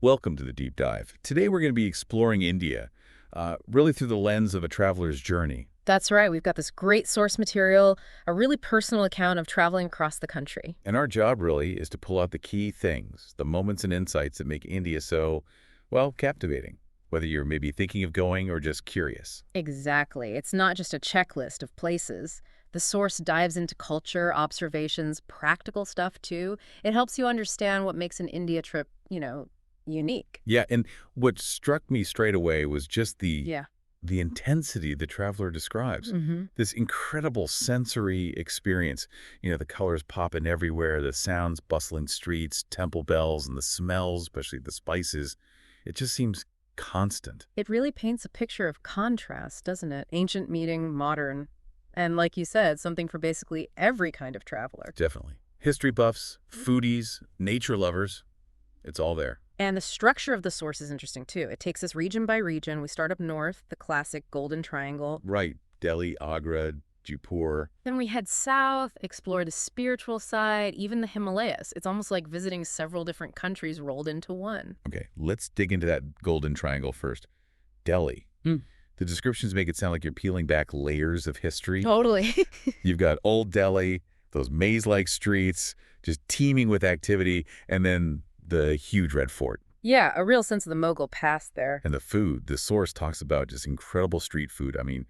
Welcome to the deep dive. Today we're going to be exploring India, really through the lens of a traveler's journey. That's right. We've got this great source material, a really personal account of traveling across the country. And our job really is to pull out the key things, the moments and insights that make India so, well, captivating, whether you're maybe thinking of going or just curious. Exactly. It's not just a checklist of places. The source dives into culture, observations, practical stuff too. It helps you understand what makes an India trip, unique. Yeah, and what struck me straight away was just the Yeah. the intensity the traveler describes. Mm-hmm. This incredible sensory experience. The colors popping everywhere, the sounds, bustling streets, temple bells, and the smells, especially the spices. It just seems constant. It really paints a picture of contrast, doesn't it? Ancient meeting modern. And like you said, something for basically every kind of traveler. Definitely. History buffs, foodies, nature lovers, it's all there. And the structure of the source is interesting too. It takes us region by region. We start up north, the classic Golden Triangle. Right. Delhi, Agra, Jaipur. Then we head south, explore the spiritual side, even the Himalayas. It's almost like visiting several different countries rolled into one. Okay, let's dig into that golden triangle first. Delhi. Mm. The descriptions make it sound like you're peeling back layers of history. Totally. You've got Old Delhi, those maze-like streets, just teeming with activity, and then the huge red fort. Yeah, a real sense of the Mughal past there. And the food, the source talks about just incredible street food. I mean,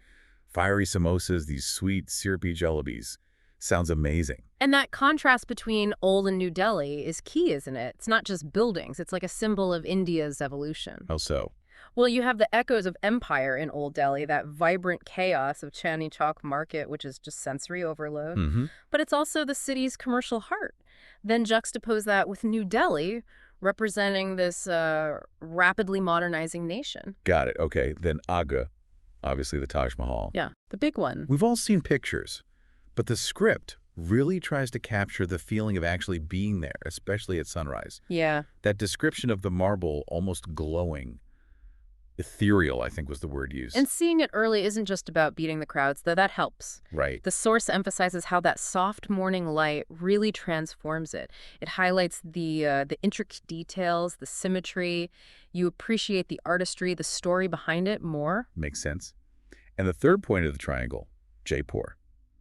fiery samosas, these sweet, syrupy jalebis. Sounds amazing. And that contrast between old and New Delhi is key, isn't it? It's not just buildings. It's like a symbol of India's evolution. How so? Well, you have the echoes of empire in Old Delhi, that vibrant chaos of Chandni Chowk Market, which is just sensory overload. Mm-hmm. But it's also the city's commercial heart. Then juxtapose that with New Delhi, representing this rapidly modernizing nation. Got it. Okay, then Agra, obviously the Taj Mahal. Yeah, the big one. We've all seen pictures, but the script really tries to capture the feeling of actually being there, especially at sunrise. Yeah. That description of the marble almost glowing, ethereal, I think was the word used. And seeing it early isn't just about beating the crowds, though that helps. Right. The source emphasizes how that soft morning light really transforms it. It highlights the intricate details, the symmetry. You appreciate the artistry, the story behind it more. Makes sense. And the third point of the triangle, Jaipur,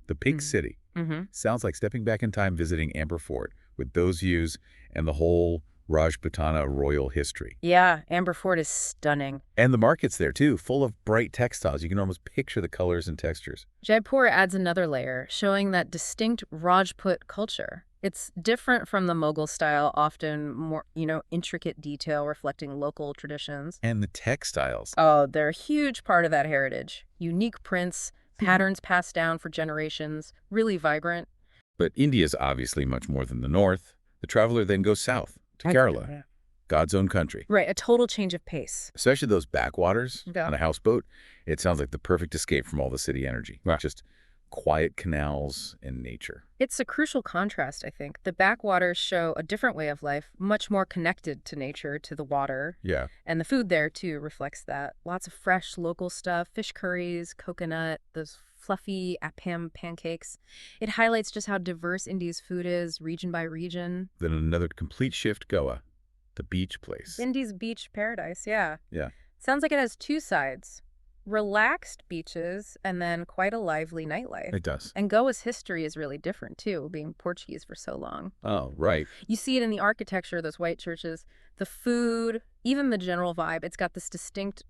the pink city. Mm-hmm. Sounds like stepping back in time visiting Amber Fort with those views and the whole Rajputana royal history. Yeah, Amber Fort is stunning. And the markets there, too, full of bright textiles. You can almost picture the colors and textures. Jaipur adds another layer, showing that distinct Rajput culture. It's different from the Mughal style, often more, intricate detail reflecting local traditions. And the textiles. Oh, they're a huge part of that heritage. Unique prints, patterns passed down for generations, really vibrant. But India's obviously much more than the north. The traveler then goes south to Kerala, Yeah. God's own country. Right, a total change of pace. Especially those backwaters Yeah. on a houseboat. It sounds like the perfect escape from all the city energy. Right. Just quiet canals and nature. It's a crucial contrast, I think. The backwaters show a different way of life, much more connected to nature, to the water. Yeah. And the food there, too, reflects that. Lots of fresh, local stuff, fish curries, coconut, those fluffy appam pancakes. It highlights just how diverse India's food is, region by region. Then another complete shift, Goa, the beach place. India's beach paradise, yeah. Yeah. Sounds like it has two sides. Relaxed beaches and then quite a lively nightlife. It does. And Goa's history is really different, too, being Portuguese for so long. Oh, right. You see it in the architecture, those white churches, the food, even the general vibe. It's got this distinct,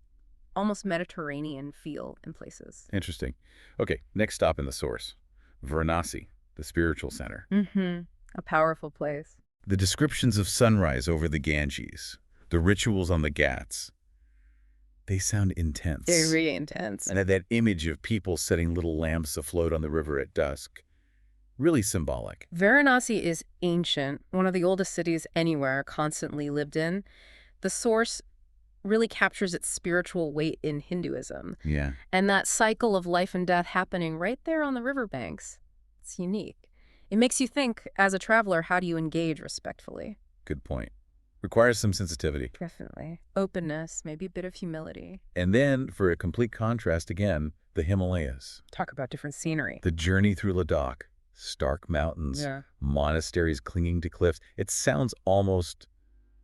almost Mediterranean feel in places. Interesting. Okay, next stop in the source. Varanasi, the spiritual center. Mm-hmm. A powerful place. The descriptions of sunrise over the Ganges, the rituals on the Ghats, they sound intense. Very intense. And that image of people setting little lamps afloat on the river at dusk, really symbolic. Varanasi is ancient, one of the oldest cities anywhere, constantly lived in. The source really captures its spiritual weight in Hinduism. Yeah. And that cycle of life and death happening right there on the riverbanks. It's unique. It makes you think, as a traveler, how do you engage respectfully? Good point. Requires some sensitivity. Definitely. Openness, maybe a bit of humility. And then, for a complete contrast again, the Himalayas. Talk about different scenery. The journey through Ladakh, stark mountains, Yeah. monasteries clinging to cliffs. It sounds almost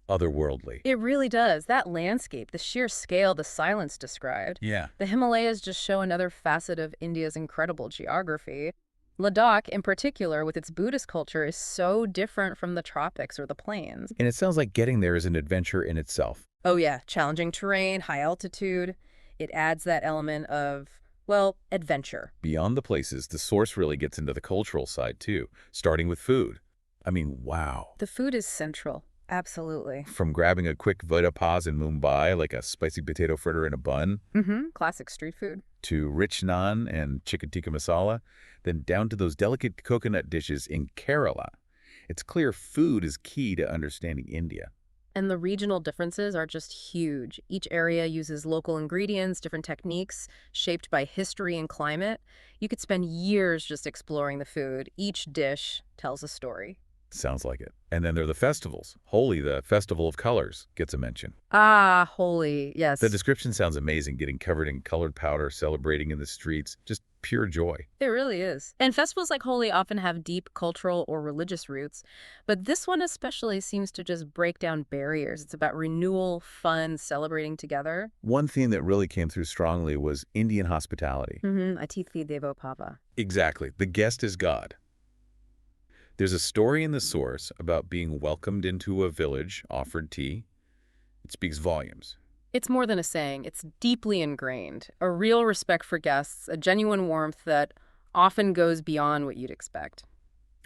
otherworldly. It really does. That landscape, the sheer scale, the silence described. Yeah. The Himalayas just show another facet of India's incredible geography. Ladakh, in particular, with its Buddhist culture, is so different from the tropics or the plains. And it sounds like getting there is an adventure in itself. Oh yeah, challenging terrain, high altitude. It adds that element of, well, adventure. Beyond the places, the source really gets into the cultural side too, starting with food. I mean, wow. The food is central. Absolutely. From grabbing a quick vada pav in Mumbai, like a spicy potato fritter in a bun, Classic street food. to rich naan and chicken tikka masala, then down to those delicate coconut dishes in Kerala. It's clear food is key to understanding India. And the regional differences are just huge. Each area uses local ingredients, different techniques, shaped by history and climate. You could spend years just exploring the food. Each dish tells a story. Sounds like it. And then there are the festivals. Holi, the Festival of Colors, gets a mention. Ah, holy, yes. The description sounds amazing, getting covered in colored powder, celebrating in the streets, just pure joy. It really is. And festivals like Holi often have deep cultural or religious roots, but this one especially seems to just break down barriers. It's about renewal, fun, celebrating together. One theme that really came through strongly was Indian hospitality. Atithi Devo Bhava. Exactly. The guest is God. There's a story in the source about being welcomed into a village, offered tea. It speaks volumes. It's more than a saying. It's deeply ingrained. A real respect for guests, a genuine warmth that often goes beyond what you'd expect.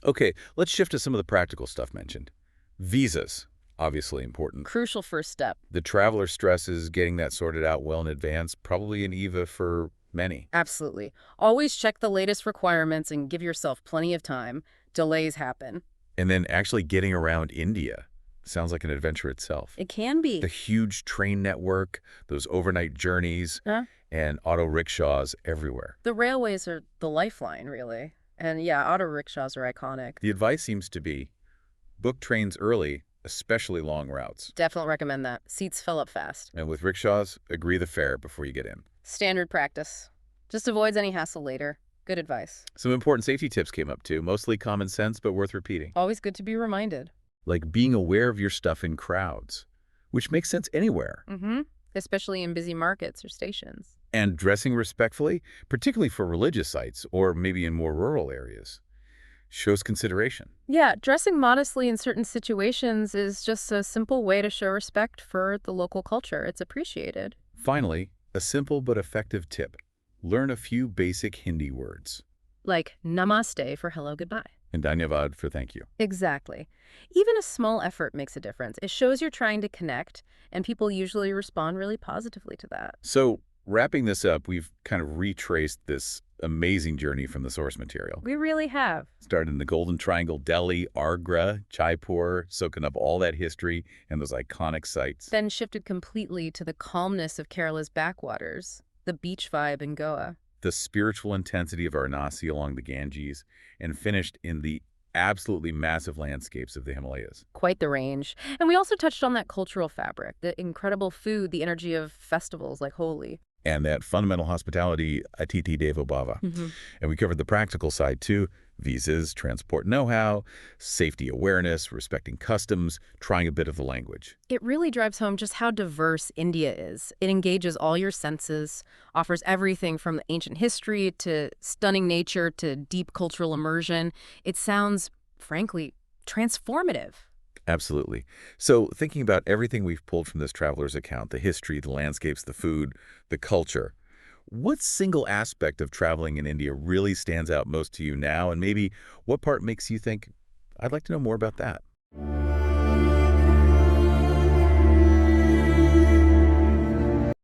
Okay, let's shift to some of the practical stuff mentioned. Visas, obviously important. Crucial first step. The traveler stresses getting that sorted out well in advance, probably an EVA for many. Absolutely. Always check the latest requirements and give yourself plenty of time. Delays happen. And then actually getting around India sounds like an adventure itself. It can be. The huge train network, those overnight journeys, Huh? and auto rickshaws everywhere. The railways are the lifeline, really. And yeah, auto rickshaws are iconic. The advice seems to be book trains early, especially long routes. Definitely recommend that. Seats fill up fast. And with rickshaws, agree the fare before you get in. Standard practice. Just avoids any hassle later. Good advice. Some important safety tips came up too, mostly common sense, but worth repeating. Always good to be reminded. Like being aware of your stuff in crowds, which makes sense anywhere. Especially in busy markets or stations. And dressing respectfully, particularly for religious sites or maybe in more rural areas, shows consideration. Yeah, dressing modestly in certain situations is just a simple way to show respect for the local culture. It's appreciated. Finally, a simple but effective tip. Learn a few basic Hindi words. Like namaste for hello, goodbye. And dhanyavad for thank you. Exactly. Even a small effort makes a difference. It shows you're trying to connect, and people usually respond really positively to that. So, wrapping this up, we've kind of retraced this amazing journey from the source material. We really have. Started in the Golden Triangle, Delhi, Agra, Jaipur, soaking up all that history and those iconic sites. Then shifted completely to the calmness of Kerala's backwaters, the beach vibe in Goa. The spiritual intensity of Varanasi along the Ganges, and finished in the absolutely massive landscapes of the Himalayas. Quite the range. And we also touched on that cultural fabric, the incredible food, the energy of festivals like Holi. And that fundamental hospitality, Atithi Devo Bhava. And we covered the practical side too, visas, transport know-how, safety awareness, respecting customs, trying a bit of the language. It really drives home just how diverse India is. It engages all your senses, offers everything from ancient history to stunning nature to deep cultural immersion. It sounds, frankly, transformative. Absolutely. So thinking about everything we've pulled from this traveler's account, the history, the landscapes, the food, the culture, what single aspect of traveling in India really stands out most to you now? And maybe what part makes you think, I'd like to know more about that?